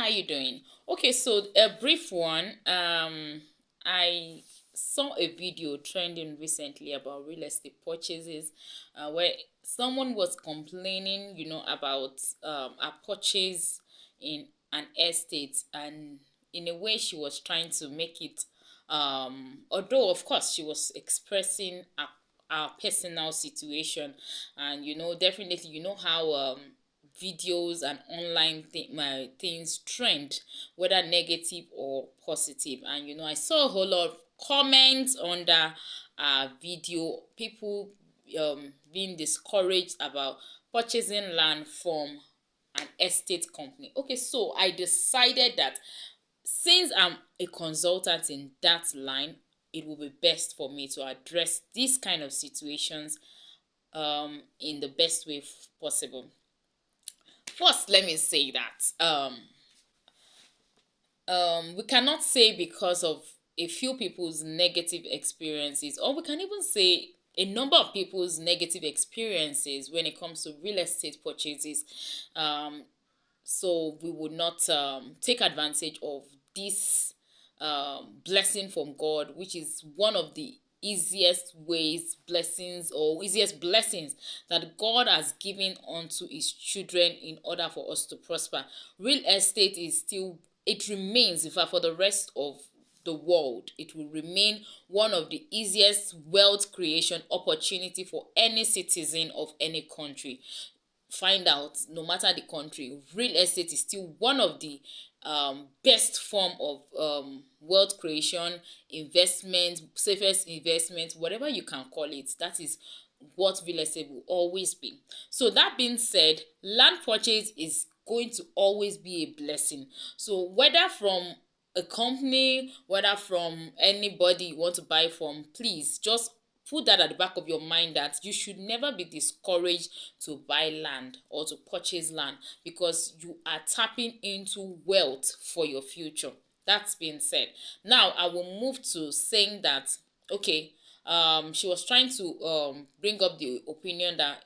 how you doing? Okay, so a brief one. I saw a video trending recently about real estate purchases, where someone was complaining, about a purchase in an estate, and in a way she was trying to make it, although of course she was expressing a personal situation, and definitely how videos and online my things trend, whether negative or positive. And I saw a whole lot of comments under video, people being discouraged about purchasing land from an estate company. Okay, so I decided that since I'm a consultant in that line, it will be best for me to address these kind of situations in the best way possible. First, let me say that we cannot say because of a few people's negative experiences, or we can even say a number of people's negative experiences when it comes to real estate purchases. Um, so we would not take advantage of this blessing from God, which is one of the easiest ways blessings or easiest blessings that God has given unto his children in order for us to prosper. Real estate is still, it remains, in fact, for the rest of the world, it will remain one of the easiest wealth creation opportunity for any citizen of any country. Find out, no matter the country, real estate is still one of the best form of wealth creation, investment, safest investment, whatever you can call it. That is what real estate will always be. So that being said, land purchase is going to always be a blessing. So whether from a company, whether from anybody you want to buy from, please just put that at the back of your mind, that you should never be discouraged to buy land or to purchase land, because you are tapping into wealth for your future. That's being said, now I will move to saying that, okay, she was trying to bring up the opinion that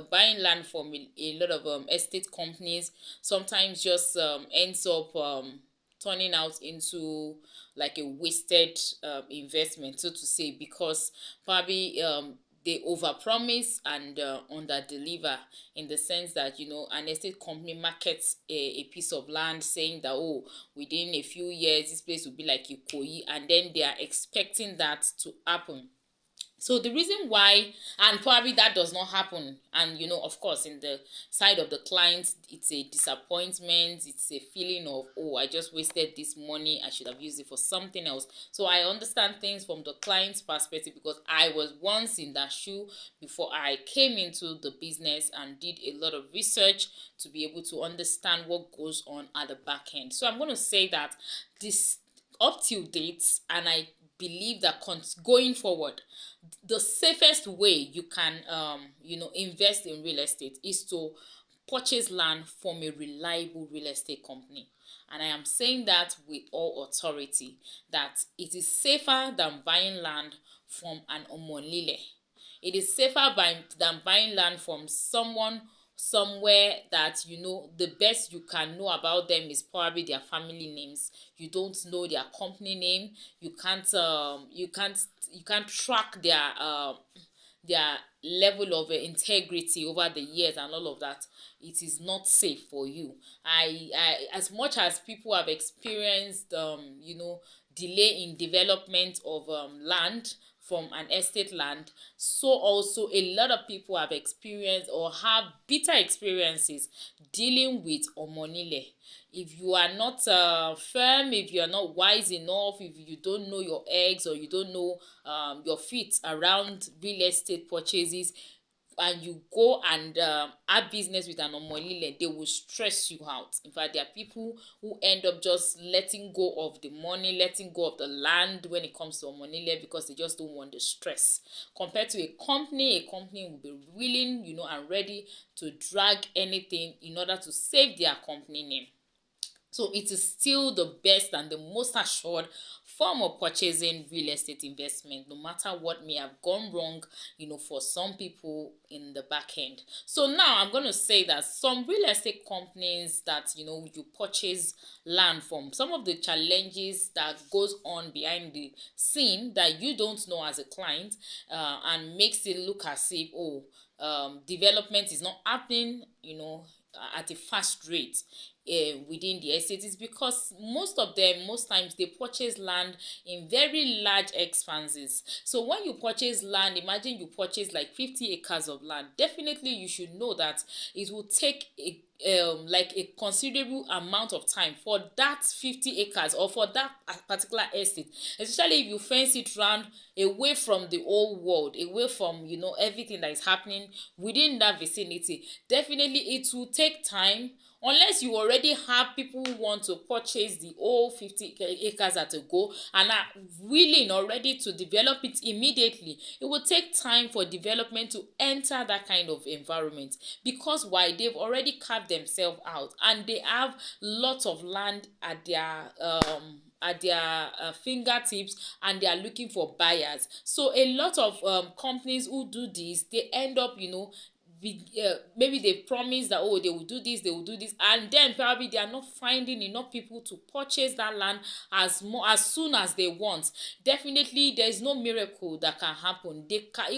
buying land from a lot of estate companies sometimes just ends up turning out into like a wasted investment, so to say, because probably they overpromise and underdeliver, in the sense that an estate company markets a piece of land saying that, oh, within a few years this place will be like Ikoyi, and then they are expecting that to happen. So the reason why, and probably that does not happen, and of course, in the side of the client, it's a disappointment, it's a feeling of, oh, I just wasted this money, I should have used it for something else. So I understand things from the client's perspective, because I was once in that shoe before I came into the business and did a lot of research to be able to understand what goes on at the back end. So I'm going to say that this, up till date, and I believe that going forward, the safest way you can invest in real estate is to purchase land from a reliable real estate company. And I am saying that with all authority, that it is safer than buying land from an Omo-Onile. It is safer than buying land from someone somewhere that the best you can know about them is probably their family names. You don't know their company name. You can't track their level of integrity over the years and all of that. It is not safe for you. I As much as people have experienced delay in development of land from an estate land, so also a lot of people have experienced or have bitter experiences dealing with Omo-Onile. If you are not firm, if you are not wise enough, if you don't know your eggs, or you don't know your feet around real estate purchases, and you go and have business with an Omo-Onile, they will stress you out. In fact, there are people who end up just letting go of the money, letting go of the land when it comes to Omo-Onile, because they just don't want the stress. Compared to a company will be willing, and ready to drag anything in order to save their company name. So it is still the best and the most assured form of purchasing real estate investment, no matter what may have gone wrong, for some people in the back end. So now I'm going to say that some real estate companies that, you purchase land from, some of the challenges that goes on behind the scene that you don't know as a client, and makes it look as if, development is not happening, at a fast rate within the estate, is because most of them, most times, they purchase land in very large expanses. So when you purchase land, imagine you purchase like 50 acres of land, definitely you should know that it will take like a considerable amount of time for that 50 acres or for that particular estate, especially if you fence it round away from the whole world, away from everything that is happening within that vicinity. Definitely it will take time, unless you already have people who want to purchase the whole 50 acres at a go and are willing already to develop it immediately. It will take time for development to enter that kind of environment, because why? They've already carved themselves out and they have lots of land at their fingertips, and they are looking for buyers. So a lot of companies who do this, they end up, maybe they promise that, oh, they will do this, they will do this, and then probably they are not finding enough people to purchase that land as soon as they want. Definitely there is no miracle that can happen.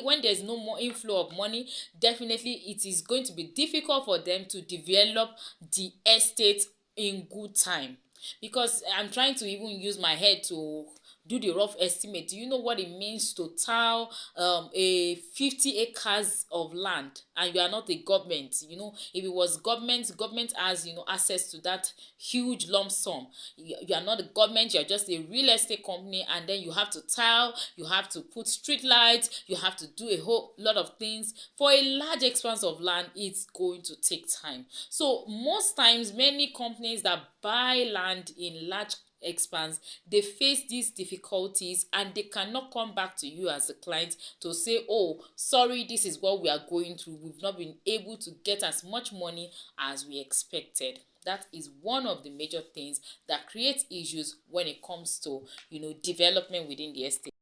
When there's no more inflow of money, definitely it is going to be difficult for them to develop the estate in good time. Because I'm trying to even use my head to do the rough estimate. Do you know what it means to tile a 50 acres of land, and you are not a government? If it was government has access to that huge lump sum. You are not a government, you are just a real estate company, and then you have to tile, you have to put street lights, you have to do a whole lot of things for a large expanse of land. It's going to take time. So most times, many companies that buy land in large expanse, they face these difficulties, and they cannot come back to you as a client to say, oh, sorry, this is what we are going through, we've not been able to get as much money as we expected. That is one of the major things that creates issues when it comes to development within the estate.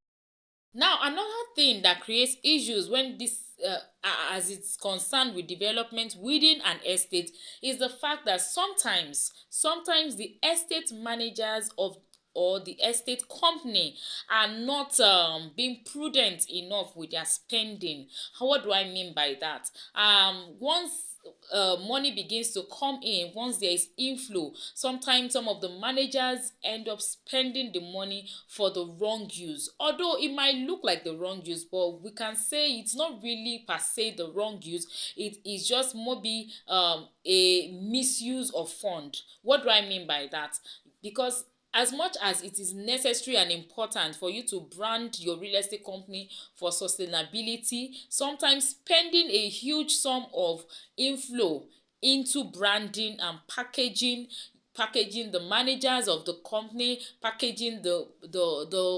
Now, another thing that creates issues when this, as it's concerned with development within an estate, is the fact that sometimes the estate managers of or the estate company are not being prudent enough with their spending. What do I mean by that? Once money begins to come in, once there is inflow, sometimes some of the managers end up spending the money for the wrong use. Although it might look like the wrong use, but we can say it's not really per se the wrong use. It is just maybe a misuse of fund. What do I mean by that? Because as much as it is necessary and important for you to brand your real estate company for sustainability, sometimes spending a huge sum of inflow into branding and packaging the managers of the company, packaging the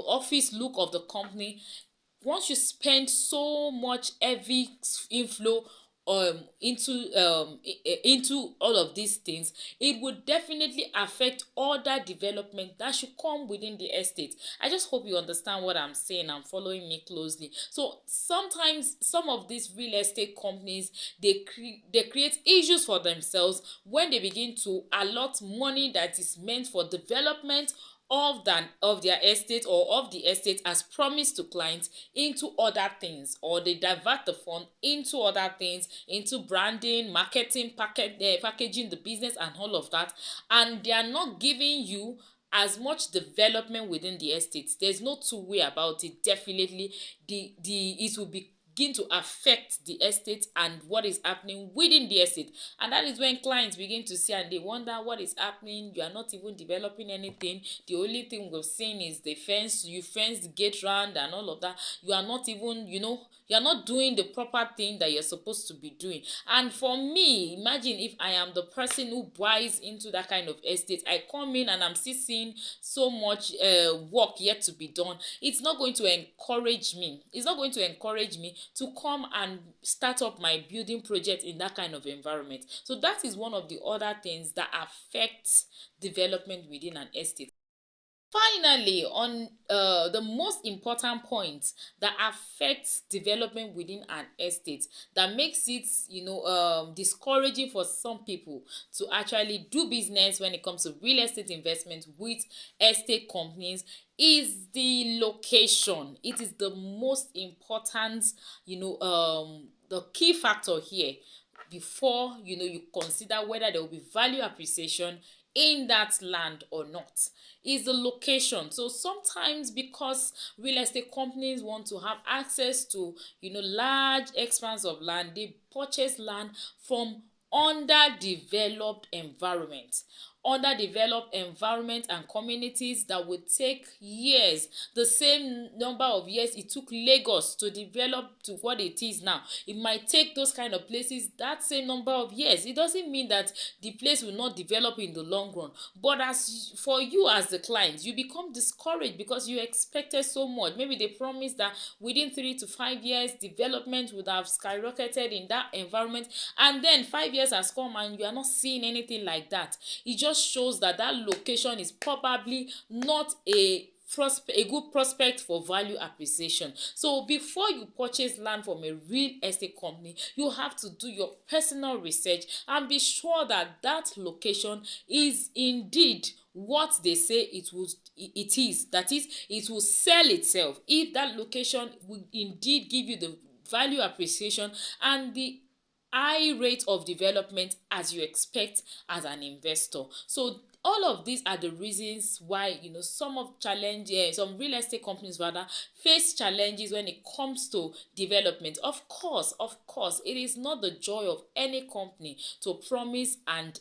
office look of the company. Once you spend so much heavy inflow into all of these things, it would definitely affect other development that should come within the estate. I just hope you understand what I'm saying and following me closely. So sometimes some of these real estate companies, they create issues for themselves when they begin to allot money that is meant for development of their estate or of the estate as promised to clients into other things, or they divert the fund into other things, into branding, marketing, packaging the business and all of that, and they are not giving you as much development within the estate. There's no two way about it. Definitely it will begin to affect the estate and what is happening within the estate, and that is when clients begin to see and they wonder what is happening. You are not even developing anything. The only thing we've seen is the fence, you fence the gate round and all of that. You are not even, you are not doing the proper thing that you're supposed to be doing. And for me, imagine if I am the person who buys into that kind of estate, I come in and I'm still seeing so much work yet to be done. It's not going to encourage me to come and start up my building project in that kind of environment. So that is one of the other things that affects development within an estate. Finally, on the most important point that affects development within an estate, that makes it, discouraging for some people to actually do business when it comes to real estate investment with estate companies, is the location. It is the most important, the key factor here before you consider whether there will be value appreciation in that land or not, is the location. So sometimes, because real estate companies want to have access to large expanse of land, they purchase land from underdeveloped environment and communities that would take years, the same number of years it took Lagos to develop to what it is now. It might take those kind of places that same number of years. It doesn't mean that the place will not develop in the long run, but as for you as the client, you become discouraged because you expected so much. Maybe they promised that within 3 to 5 years development would have skyrocketed in that environment, and then 5 years has come and you are not seeing anything like that. It just shows that that location is probably not a good prospect for value appreciation. So before you purchase land from a real estate company, you have to do your personal research and be sure that that location is indeed what they say it is. That is, it will sell itself if that location will indeed give you the value appreciation and the high rate of development as you expect as an investor. So all of these are the reasons why some real estate companies rather face challenges when it comes to development. Of course, it is not the joy of any company to promise and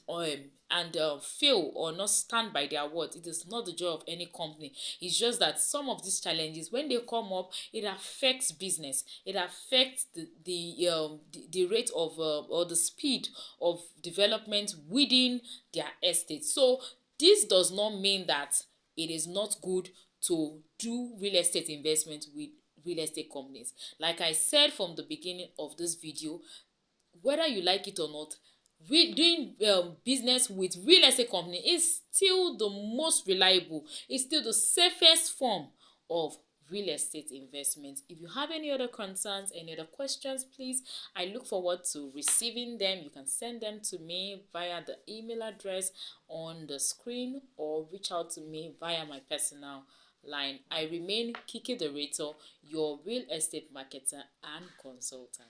fail or not stand by their words. It is not the joy of any company. It's just that some of these challenges, when they come up, it affects business. It affects the rate of or the speed of development within their estate. So this does not mean that it is not good to do real estate investment with real estate companies. Like I said from the beginning of this video, whether you like it or not, doing business with real estate company is still the most reliable. It's still the safest form of real estate investment. If you have any other concerns, any other questions, please, I look forward to receiving them. You can send them to me via the email address on the screen or reach out to me via my personal line. I remain Kiki the Rator, your real estate marketer and consultant.